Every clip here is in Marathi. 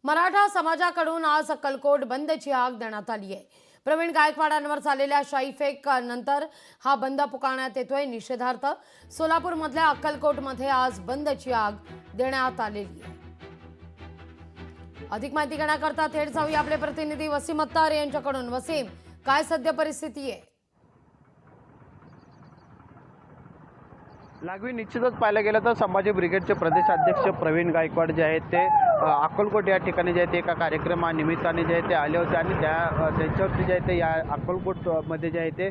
मराठा समाजाकडून आज अक्कलकोट बंदची हाक देण्यात आली आहे। प्रवीण गायकवाडांवर झालेल्या शाई फेक नंतर हा बंद पुकारण्यात येतोय। निषेधार्थ सोलापूरमधल्या अक्कलकोटमध्ये आज बंदची हाक देण्यात आलेली आहे। अधिक माहिती घेण्याकरता थेट जाऊया आपले प्रतिनिधी वसीम अत्तार यांच्याकडून। वसीम, काय सध्या परिस्थिती आहे? लागवी निश्चितच पाहायला गेलं तर संभाजी ब्रिगेडचे प्रदेशाध्यक्ष प्रवीण गायकवाड जे आहेत ते अक्कलकोट या ठिकाणी जे आहेत एका कार्यक्रमानिमित्ताने जे आहे ते आले होते आणि त्यांच्यावरती जे आहे ते या अक्कलकोटमध्ये जे आहे ते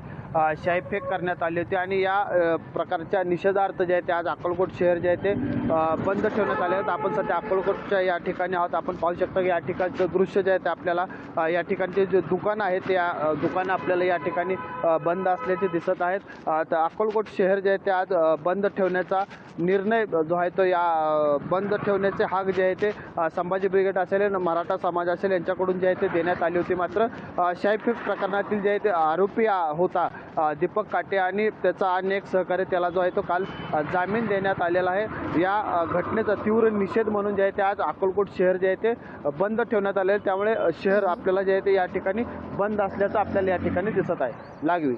शाई फेक करण्यात आली होती आणि या प्रकारच्या निषेधार्थ जे आहे ते आज अक्कलकोट शहर जे आहे ते बंद ठेवण्यात आले आहेत। आपण सध्या अक्कलकोटच्या या ठिकाणी आहोत। आपण पाहू शकता की या ठिकाणचं दृश्य जे आहे ते आपल्याला या ठिकाणचे जे दुकान आहे ते दुकानं आपल्याला या ठिकाणी बंद असल्याचे दिसत आहेत। तर अक्कलकोट शहर जे आहे ते आज बंद ठेवण्याचा निर्णय जो आहे तो या बंद ठेवण्याचे हाक जे आहे ते संभाजी ब्रिगेड असेल, मराठा समाज असेल यांच्याकडून जे आहे ते देण्यात आली होती। मात्र शाई फेक प्रकरणातील जे आहे ते आरोपी होता दीपक काटे आणि त्याचा अनेक सहकारी त्याला जो आहे तो काल जामीन देण्यात आलेला आहे। या घटनेचा तीव्र निषेध म्हणून जे आहे ते आज अक्कलकोट शहर जे आहे ते बंद ठेवण्यात आले। त्यामुळे शहर आपल्याला जे आहे ते या ठिकाणी बंद असल्याचं आपल्याला या ठिकाणी दिसत आहे। लागवी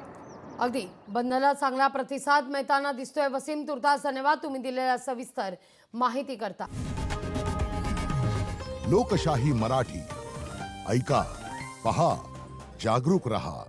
अगदी बंदला चांगला प्रतिसाद मिळताना दिसतोय। वसीम, तुर्तास धन्यवाद तुम्ही दिलेल्या सविस्तर माहिती करता। लोकशाही मराठी ऐका, पहा, जागरूक रहा।